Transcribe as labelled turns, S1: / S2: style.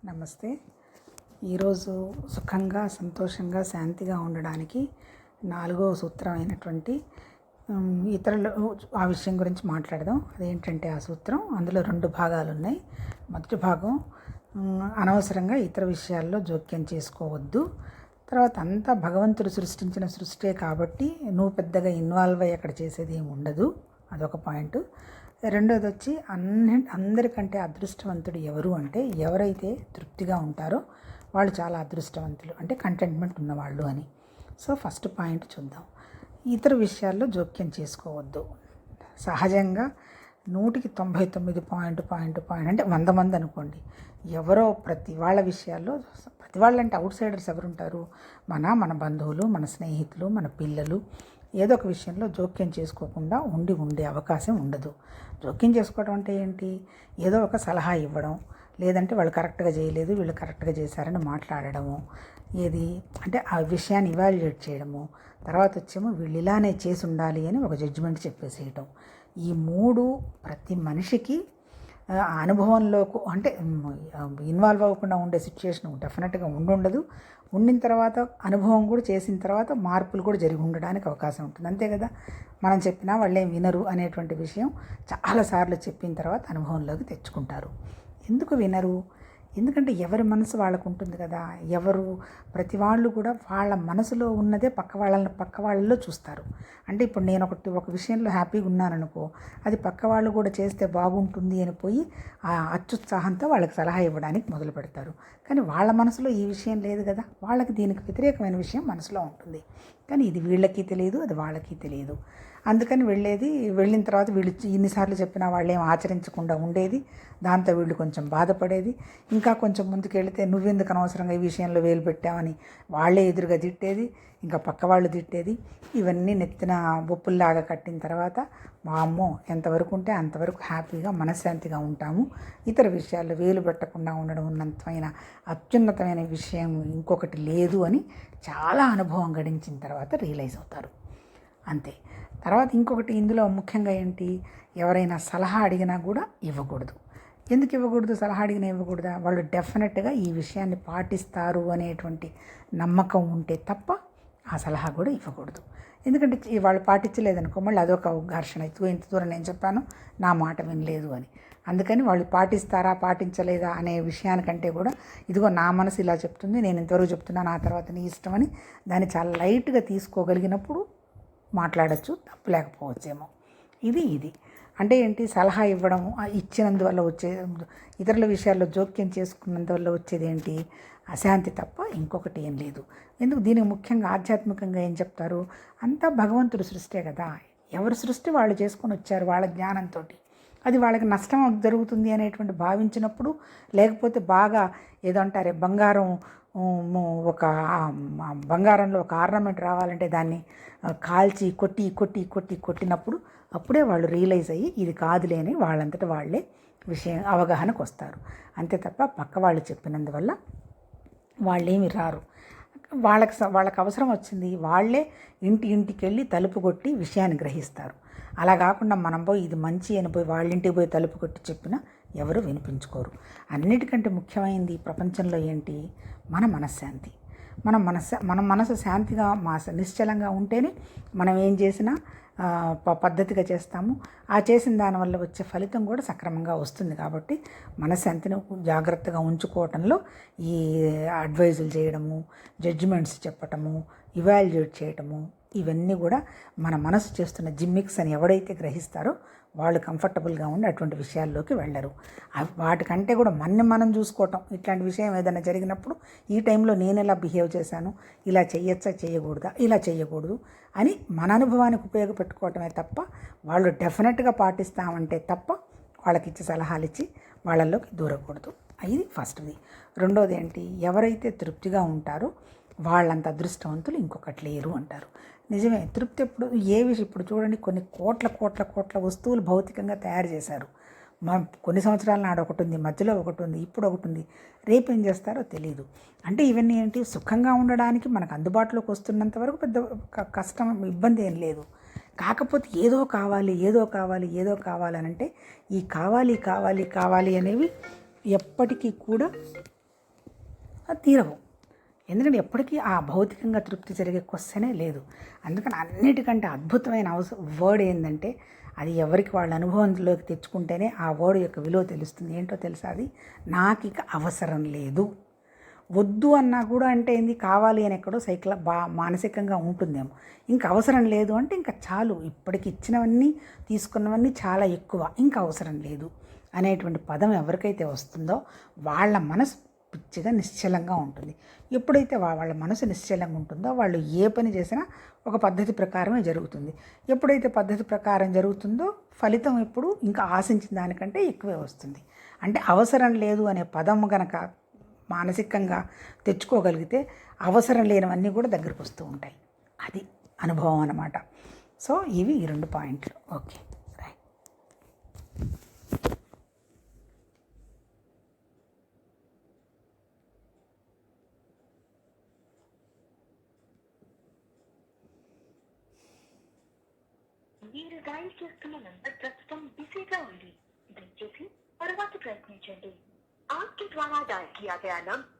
S1: నమస్తే. ఈరోజు సుఖంగా, సంతోషంగా, శాంతిగా ఉండడానికి 4వ సూత్రం అయినటువంటి ఇతరులు ఆ విషయం గురించి మాట్లాడదాం. అదేంటంటే ఆ సూత్రం, అందులో 2 భాగాలు ఉన్నాయి. మొదటి భాగం అనవసరంగా ఇతర విషయాల్లో జోక్యం చేసుకోవద్దు. తర్వాత అంతా భగవంతుడు సృష్టించిన సృష్టే కాబట్టి నువ్వు పెద్దగా ఇన్వాల్వ్ అయ్యి అక్కడ చేసేది ఏమి ఉండదు. అదొక పాయింట్. రెండోది వచ్చి అందరికంటే అదృష్టవంతుడు ఎవరు అంటే ఎవరైతే తృప్తిగా ఉంటారో వాళ్ళు చాలా అదృష్టవంతులు, అంటే కంటెంట్మెంట్ ఉన్నవాళ్ళు అని. సో ఫస్ట్ పాయింట్ చూద్దాం. ఇతర విషయాల్లో జోక్యం చేసుకోవద్దు. సహజంగా 100కి 99 అంటే 100 మంది అనుకోండి, ఎవరో ప్రతి వాళ్ళ విషయాల్లో, ప్రతి వాళ్ళంటే అవుట్ సైడర్స్ ఎవరుంటారు, మన బంధువులు, మన స్నేహితులు, మన పిల్లలు, ఏదో ఒక విషయంలో జోక్యం చేసుకోకుండా ఉండే అవకాశం ఉండదు. జోక్యం చేసుకోవడం అంటే ఏంటి, ఏదో ఒక సలహా ఇవ్వడం, లేదంటే వాళ్ళు కరెక్ట్గా చేయలేదు వీళ్ళు కరెక్ట్గా చేశారని మాట్లాడడము, ఏది అంటే ఆ విషయాన్ని ఇవాల్యుయేట్ చేయడము, తర్వాత వచ్చేమో వీళ్ళు ఇలానే చేసి ఉండాలి అని ఒక జడ్జిమెంట్ చెప్పేసేయటం. ఈ 3 ప్రతి మనిషికి అనుభవంలో అంటే ఇన్వాల్వ్ అవ్వకుండా ఉండే సిచ్యుయేషన్ డెఫినెట్గా ఉండదు. ఉండిన తర్వాత అనుభవం కూడా చేసిన తర్వాత మార్పులు కూడా జరిగి ఉండడానికి అవకాశం ఉంటుంది. అంతే కదా, మనం చెప్పినా వాళ్ళేం వినరు అనేటువంటి విషయం చాలాసార్లు చెప్పిన తర్వాత అనుభవంలోకి తెచ్చుకుంటారు. ఎందుకు వినరు? ఎందుకంటే ఎవరి మనసు వాళ్ళకు ఉంటుంది కదా. ప్రతి వాళ్ళు కూడా వాళ్ళ మనసులో ఉన్నదే పక్క వాళ్ళలో చూస్తారు. అంటే ఇప్పుడు నేను ఒక విషయంలో హ్యాపీగా ఉన్నాననుకో, అది పక్క వాళ్ళు కూడా చేస్తే బాగుంటుంది అని పోయి ఆ అత్యుత్సాహంతో వాళ్ళకి సలహా ఇవ్వడానికి మొదలు పెడతారు. కానీ వాళ్ళ మనసులో ఈ విషయం లేదు కదా, వాళ్ళకి దీనికి వ్యతిరేకమైన విషయం మనసులో ఉంటుంది. కానీ ఇది వీళ్ళకి తెలియదు, అది వాళ్ళకి తెలియదు. అందుకని వెళ్ళిన తర్వాత వీళ్ళు ఇన్నిసార్లు చెప్పినా వాళ్ళు ఏం ఆచరించకుండా ఉండేది. దాంతో వీళ్ళు కొంచెం బాధపడేది. ఇంకా కొంచెం ముందుకు వెళితే నువ్వెందుకు అనవసరంగా ఈ విషయంలో వేలు పెట్టావని వాళ్ళే ఎదురుగా తిట్టేది, ఇంకా పక్క వాళ్ళు తిట్టేది. ఇవన్నీ నెత్తిన బొప్పుల్లాగా కట్టిన తర్వాత మా అమ్మో ఎంతవరకు ఉంటే అంతవరకు హ్యాపీగా మనశ్శాంతిగా ఉంటాము. ఇతర విషయాల్లో వేలు పెట్టకుండా ఉండడం ఉన్నతమైన అత్యున్నతమైన విషయం ఇంకొకటి లేదు అని చాలా అనుభవం గడించిన తర్వాత రియలైజ్ అవుతారు. అంతే. తర్వాత ఇంకొకటి ఇందులో ముఖ్యంగా ఏంటి, ఎవరైనా సలహా అడిగినా కూడా ఇవ్వకూడదు. ఎందుకు ఇవ్వకూడదు? సలహా అడిగినా ఇవ్వకూడదా? వాళ్ళు డెఫినెట్గా ఈ విషయాన్ని పాటిస్తారు అనేటువంటి నమ్మకం ఉంటే తప్ప ఆ సలహా కూడా ఇవ్వకూడదు. ఎందుకంటే వాళ్ళు పాటించలేదనుకో మళ్ళీ అదొక ఘర్షణ, ఇంత దూరం నేను చెప్పాను నా మాట వినలేదు అని. అందుకని వాళ్ళు పాటిస్తారా పాటించలేదా అనే విషయానికంటే కూడా ఇదిగో నా మనసు ఇలా చెప్తుంది, నేను ఇంతవరకు చెప్తున్నాను, ఆ తర్వాత నీ ఇష్టం అని దాన్ని చాలా లైట్గా తీసుకోగలిగినప్పుడు మాట్లాడచ్చు, తప్పు లేకపోవచ్చేమో. ఇది అంటే ఏంటి, సలహా ఇవ్వడం ఇచ్చినందువల్ల వచ్చే, ఇతరుల విషయాల్లో జోక్యం చేసుకున్నందువల్ల వచ్చేది ఏంటి, అశాంతి తప్ప ఇంకొకటి ఏం లేదు. ఎందుకు దీనికి ముఖ్యంగా ఆధ్యాత్మికంగా ఏం చెప్తారు, అంతా భగవంతుడి సృష్టే కదా, ఎవరి సృష్టి వాళ్ళు చేసుకొని వచ్చారు వాళ్ళ జ్ఞానంతో. అది వాళ్ళకి నష్టం జరుగుతుంది అనేటువంటి భావించినప్పుడు, లేకపోతే బాగా ఏదో అంటారే బంగారంలో ఒక ఆర్నమెంట్ రావాలంటే దాన్ని కాల్చి కొట్టినప్పుడు అప్పుడే వాళ్ళు రియలైజ్ అయ్యి ఇది కాదులే అని వాళ్ళంతటా వాళ్ళే విషయం అవగాహనకు వస్తారు. అంతే తప్ప పక్క వాళ్ళు చెప్పినందువల్ల వాళ్ళేమి రారు. వాళ్ళకి అవసరం వచ్చింది వాళ్ళే ఇంటికి వెళ్ళి తలుపు కొట్టి విషయాన్ని గ్రహిస్తారు. అలా కాకుండా మనం పోయి ఇది మంచి అని పోయి వాళ్ళింటికి పోయి తలుపు కొట్టి చెప్పినా ఎవరు వినిపించుకోరు. అన్నిటికంటే ముఖ్యమైనది ప్రపంచంలో ఏంటి, మన మనశ్శాంతి. మన మనసు శాంతిగా నిశ్చలంగా ఉంటేనే మనం ఏం చేసినా పద్ధతిగా చేస్తాము. ఆ చేసిన దానివల్ల వచ్చే ఫలితం కూడా సక్రమంగా వస్తుంది. కాబట్టి మనశ్శాంతిని జాగ్రత్తగా ఉంచుకోవటంలో ఈ అడ్వైజులు చేయడము, జడ్జిమెంట్స్ చెప్పటము, ఇవాల్యుయేట్ చేయటము, ఇవన్నీ కూడా మన మనసు చేస్తున్న జిమ్మిక్స్ అని ఎవడైతే గ్రహిస్తారో వాళ్ళు కంఫర్టబుల్గా ఉండి అటువంటి విషయాల్లోకి వెళ్ళరు. వాటికంటే కూడా మనం చూసుకోవటం, ఇట్లాంటి విషయం ఏదైనా జరిగినప్పుడు ఈ టైంలో నేను ఎలా బిహేవ్ చేశాను, ఇలా చేయొచ్చా చేయకూడదా, ఇలా చేయకూడదు అని మన అనుభవానికి ఉపయోగపెట్టుకోవటమే తప్ప వాళ్ళు డెఫినెట్గా పాటిస్తామంటే తప్ప వాళ్ళకి ఇచ్చి సలహాలు ఇచ్చి వాళ్ళల్లోకి దూరకూడదు. ఇది ఫస్ట్ది. రెండోది ఏంటి, ఎవరైతే తృప్తిగా ఉంటారో వాళ్ళంత అదృష్టవంతులు ఇంకొకటి లేరు అంటారు. నిజమే, తృప్తి ఎప్పుడు ఇప్పుడు చూడండి, కొన్ని కోట్ల వస్తువులు భౌతికంగా తయారు చేశారు. కొన్ని సంవత్సరాల నాడు ఒకటి ఉంది, మధ్యలో ఒకటి ఉంది, ఇప్పుడు ఒకటి ఉంది, రేపు ఏం చేస్తారో తెలియదు. అంటే ఇవన్నీ ఏంటి, సుఖంగా ఉండడానికి మనకు అందుబాటులోకి వస్తున్నంత వరకు పెద్ద కష్టం ఇబ్బంది ఏం లేదు. కాకపోతే ఏదో కావాలి అని అంటే ఈ కావాలి అనేవి ఎప్పటికీ కూడా తీరవు. ఎందుకంటే ఎప్పటికీ ఆ భౌతికంగా తృప్తి జరిగే క్వశ్చనే లేదు. అందుకని అన్నిటికంటే అద్భుతమైన వర్డ్ ఏంటంటే, అది ఎవరికి వాళ్ళ అనుభవంలోకి తెచ్చుకుంటేనే ఆ వర్డ్ యొక్క విలువ తెలుస్తుంది. ఏంటో తెలుసా? అది నాకు ఇక అవసరం లేదు. వద్దు అన్నా కూడా అంటే ఏంది, కావాలి అని ఎక్కడో మానసికంగా ఉంటుందేమో. ఇంకా అవసరం లేదు అంటే ఇంకా చాలు, ఇప్పటికి ఇచ్చినవన్నీ తీసుకున్నవన్నీ చాలా ఎక్కువ, ఇంకా అవసరం లేదు అనేటువంటి పదం ఎవరికైతే వస్తుందో వాళ్ళ మనసు పిచ్చిగా నిశ్చలంగా ఉంటుంది. ఎప్పుడైతే వాళ్ళ మనసు నిశ్చలంగా ఉంటుందో వాళ్ళు ఏ పని చేసినా ఒక పద్ధతి ప్రకారమే జరుగుతుంది. ఎప్పుడైతే పద్ధతి ప్రకారం జరుగుతుందో ఫలితం ఎప్పుడు ఇంకా ఆశించిన దానికంటే ఎక్కువే వస్తుంది. అంటే అవసరం లేదు అనే పదం గనక మానసికంగా తెచ్చుకోగలిగితే అవసరం లేనివన్నీ కూడా దగ్గరకు వస్తూ ఉంటాయి. అది అనుభవం అన్నమాట. సో ఇవి ఈ 2 పాయింట్లు. Okay, right.
S2: మీరు డయల్ చేస్తున్న నంబర్ ప్రస్తుతం బిజీగా ఉంది. దయచేసి తర్వాత ప్రయత్నించండి. आपके द्वारा डायल किया गया नंबर